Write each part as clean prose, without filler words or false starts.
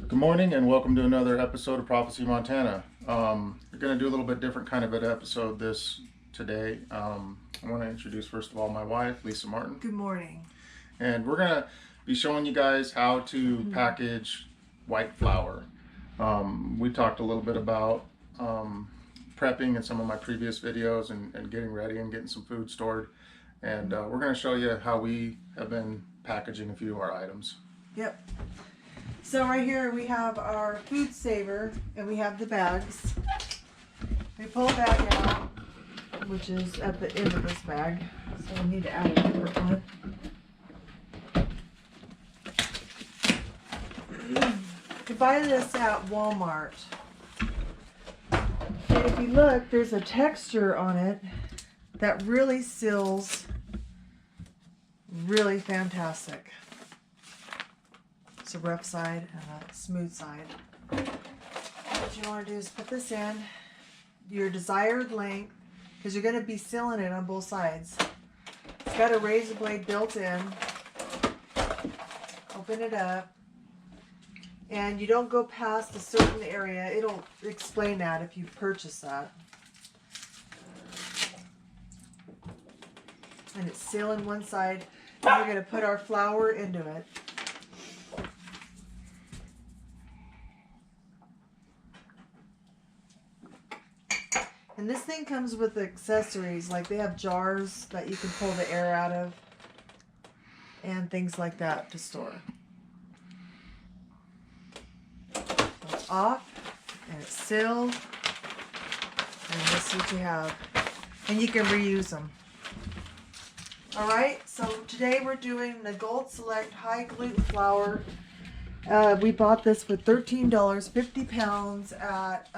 Good morning and welcome to another episode of Prophecy Montana. We're going to do a little bit different kind of an episode today. I want to introduce first of all my wife, Lisa Martin. Good morning. And we're going to be showing you guys how to package white flour. We talked a little bit about prepping in some of my previous videos and getting ready and getting some food stored. And we're going to show you how we have been packaging a few of our items. Yep. So right here we have our food saver and we have the bags. We pull a bag out, which is at the end of this bag. So we need to add a different one. You buy this at Walmart. And if you look, there's a texture on it that really seals really fantastic. It's a rough side and a smooth side. What you want to do is put this in your desired length, because you're going to be sealing it on both sides. It's got a razor blade built in. Open it up. And you don't go past a certain area. It'll explain that if you purchase that. And it's sealing one side. And we're going to put our flour into it. And this thing comes with accessories, like they have jars that you can pull the air out of and things like that to store. So it's off and it's sealed, and this is what you have. And you can reuse them. Alright, so today we're doing the Gold Select High Gluten Flour. We bought this for $13, 50 pounds at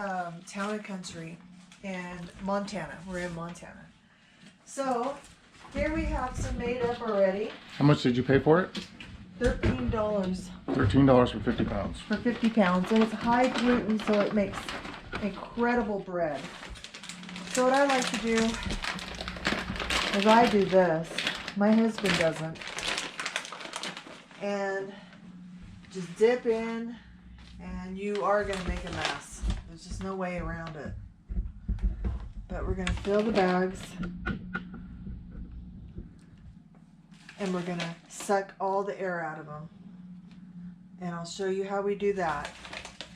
Town and Country in Montana. We're in Montana. So here we have some made up already. How much did you pay for it? $13. $13 for 50 pounds. For 50 pounds. And it's high gluten, so it makes incredible bread. So what I like to do is I do this. My husband doesn't. And just dip in, and you are going to make a mess. There's just no way around it. But we're going to fill the bags, and we're going to suck all the air out of them. And I'll show you how we do that.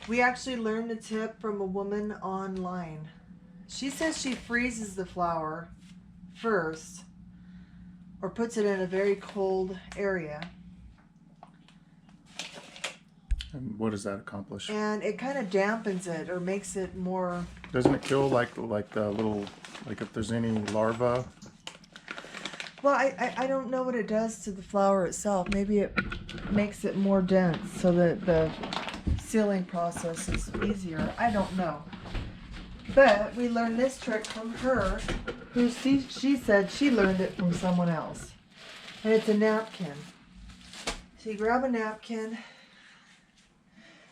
We actually learned the tip from a woman online. She says she freezes the flour first, or puts it in a very cold area. And what does that accomplish? And it kind of dampens it, or makes it more... Doesn't it kill like the little, like if there's any larvae? Well, I don't know what it does to the flour itself. Maybe it makes it more dense so that the sealing process is easier. I don't know. But we learned this trick from her, who she said she learned it from someone else. And it's a napkin. So you grab a napkin,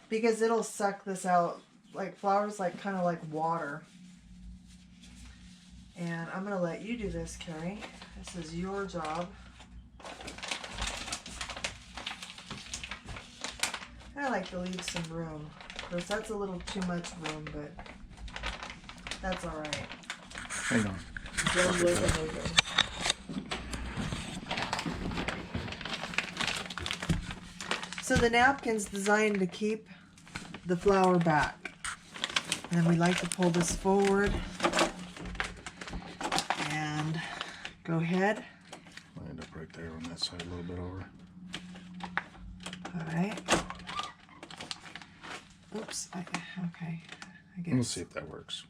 because it'll suck this out. Like flour's like kind of like water. And I'm going to let you do this, Carrie. This is your job. I like to leave some room. Of course, that's a little too much room, but that's all right. Hang on. So the napkin's designed to keep the flour back. And then we like to pull this forward and go ahead. I'll end up right there on that side a little bit over. All right. Oops. Okay. I guess. We'll see if that works.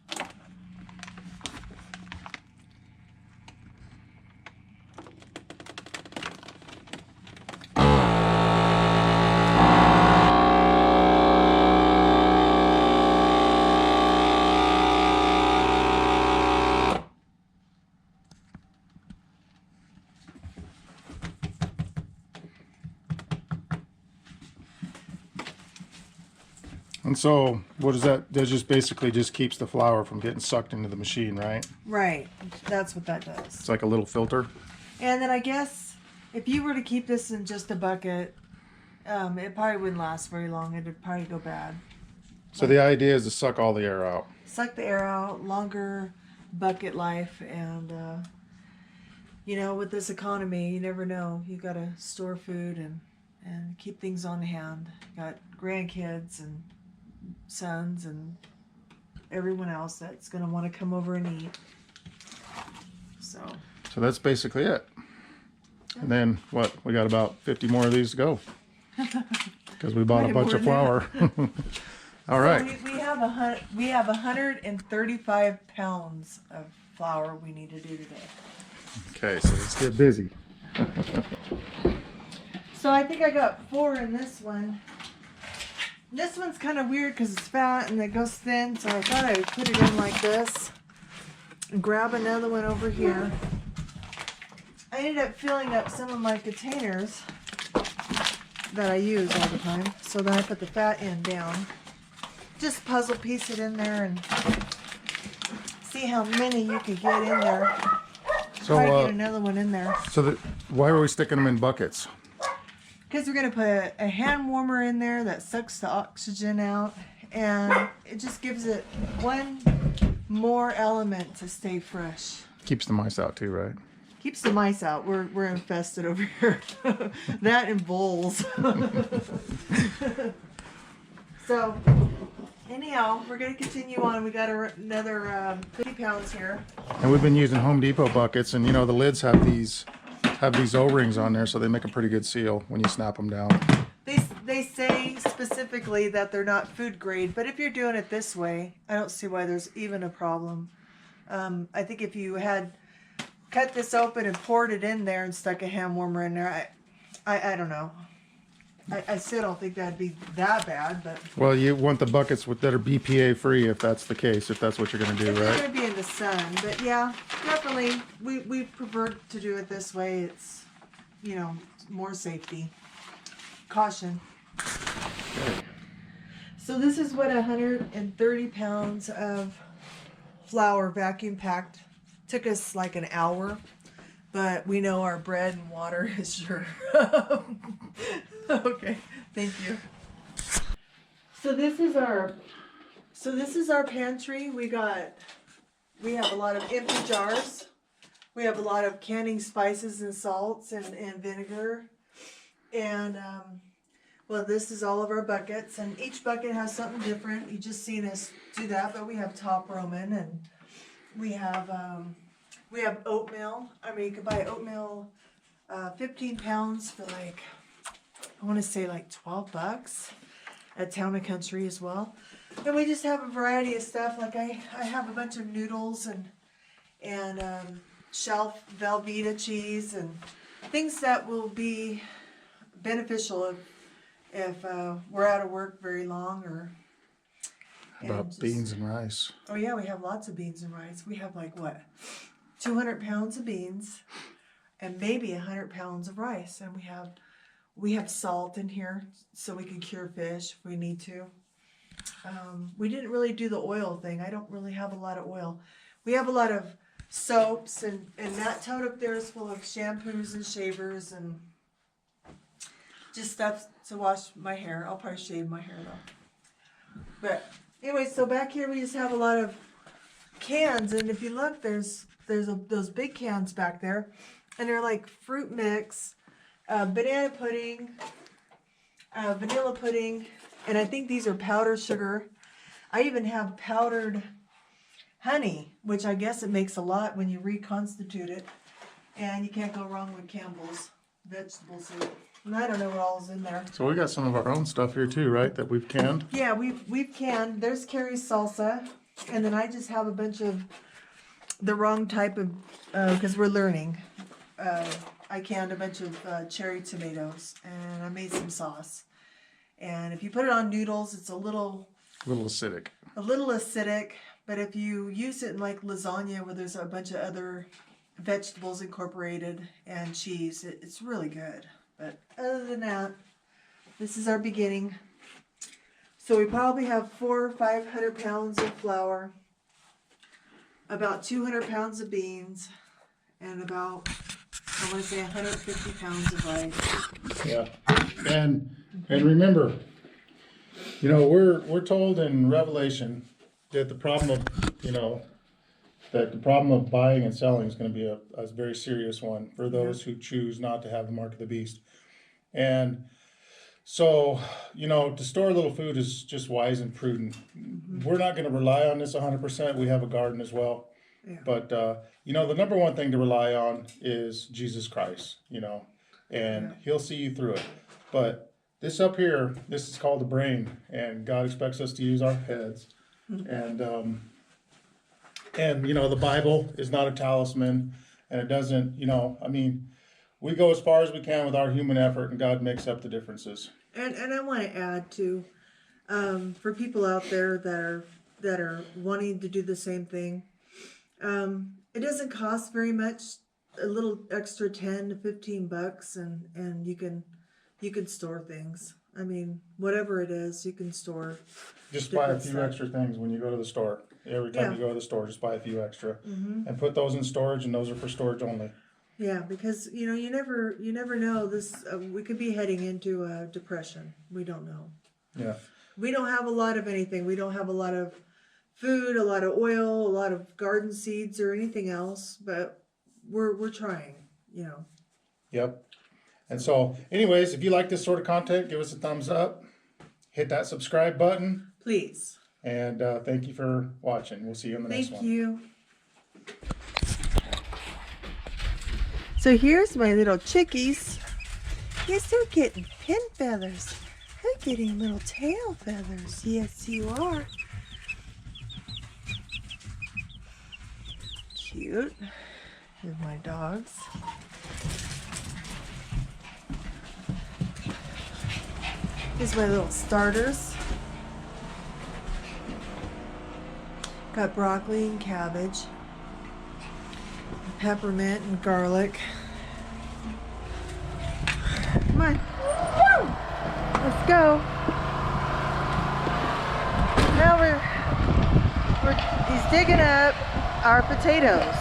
And so, what is that? That just basically just keeps the flour from getting sucked into the machine, right? Right. That's what that does. It's like a little filter. And then I guess if you were to keep this in just a bucket, It probably wouldn't last very long. It'd probably go bad. So the idea is to suck all the air out. Suck the air out, longer bucket life, and you know, with this economy, you never know. You got to store food and keep things on hand. Got grandkids and sons and everyone else that's going to want to come over and eat. So that's basically it. And then what? We got about 50 more of these to go because we bought a bunch of flour. All right. So we have 135 pounds of flour we need to do today. Okay, so let's get busy. So I think I got 4 in this one. This one's kind of weird because it's fat and it goes thin, so I thought I would put it in like this and grab another one over here. I ended up filling up some of my containers that I use all the time, so then I put the fat end down. Just puzzle piece it in there and see how many you could get in there. So try to get another one in there. So why are we sticking them in buckets? Because we're going to put a hand warmer in there that sucks the oxygen out, and it just gives it one more element to stay fresh. Keeps the mice out too, right? Keeps the mice out. We're infested over here. That and voles. So anyhow, we're going to continue on. We got another 50 pounds here. And we've been using Home Depot buckets, and you know the lids have these O-rings on there, so they make a pretty good seal when you snap them down. They say specifically that they're not food grade, but if you're doing it this way, I don't see why there's even a problem. I think if you had cut this open and poured it in there and stuck a hand warmer in there, I don't know. I still don't think that'd be that bad, but Well, you want the buckets that are BPA free if that's the case, if that's what you're going to do, it's right? gonna be in the sun. But yeah, definitely we prefer to do it this way. It's, you know, more safety, caution. Okay. So this is what 130 pounds of flour vacuum packed. Took us like an hour, but we know our bread and water is sure. Okay, thank you. So this is our pantry. We have a lot of empty jars. We have a lot of canning spices and salts and vinegar. And well, this is all of our buckets, and each bucket has something different. You just seen us do that, but we have top Roman, and we have oatmeal. I mean, you could buy oatmeal, 15 pounds for like, I want to say like $12 at Town and Country as well. And we just have a variety of stuff. Like I have a bunch of noodles and shelf Velveeta cheese and things that will be beneficial if we're out of work very long or. About beans and rice. Oh yeah, we have lots of beans and rice. We have like what, 200 pounds of beans, and maybe 100 pounds of rice, and we have salt in here so we can cure fish if we need to. We didn't really do the oil thing. I don't really have a lot of oil. We have a lot of soaps, and that tote up there is full of shampoos and shavers and just stuff to wash my hair. I'll probably shave my hair though. But anyway, so back here we just have a lot of cans, and if you look, there's those big cans back there, and they're like fruit mix, banana pudding, vanilla pudding, and I think these are powdered sugar. I even have powdered honey, which I guess it makes a lot when you reconstitute it, and you can't go wrong with Campbell's vegetable soup. And I don't know what all is in there. So we got some of our own stuff here too, right? That we've canned. Yeah, we've canned. There's Carrie's salsa, and then I just have a bunch of the wrong type of because we're learning. I canned a bunch of cherry tomatoes, and I made some sauce. And if you put it on noodles, it's a little acidic. But if you use it in like lasagna, where there's a bunch of other vegetables incorporated and cheese, it's really good. But other than that, this is our beginning. So we probably have 400 or 500 pounds of flour, about 200 pounds of beans, and about, I want to say 150 pounds of rice. Yeah. And And remember, you know, we're told in Revelation that the problem of, you know, that the problem of buying and selling is going to be a very serious one for those who choose not to have the mark of the beast. And so, you know, to store a little food is just wise and prudent. We're not going to rely on this 100%. We have a garden as well. Yeah. But, you know, the number one thing to rely on is Jesus Christ, you know, and he'll see you through it. But this up here, this is called the brain, and God expects us to use our heads. And you know, the Bible is not a talisman, and it doesn't, you know, I mean, we go as far as we can with our human effort, and God makes up the differences. And I want to add too, for people out there that are wanting to do the same thing, it doesn't cost very much. A little extra $10 to $15, and you can store things. I mean, whatever it is, you can store. Just buy a different few stuff. extra things when you go to the store. Every time you go to the store, just buy a few extra, and put those in storage, and those are for storage only. Yeah, because you know, you never know. This we could be heading into a depression. We don't know. Yeah. We don't have a lot of anything. We don't have a lot of food, a lot of oil, a lot of garden seeds, or anything else. But we're trying. You know. Yep. And so, anyways, if you like this sort of content, give us a thumbs up, hit that subscribe button, Please. and thank you for watching. We'll see you in the next one. Thank you. So here's my little chickies. Yes, they're getting pin feathers. They're getting little tail feathers. Yes, you are. Cute. Here's my dogs. Here's my little starters. Got broccoli and cabbage, peppermint and garlic. Come on. Let's go. Now he's digging up our potatoes.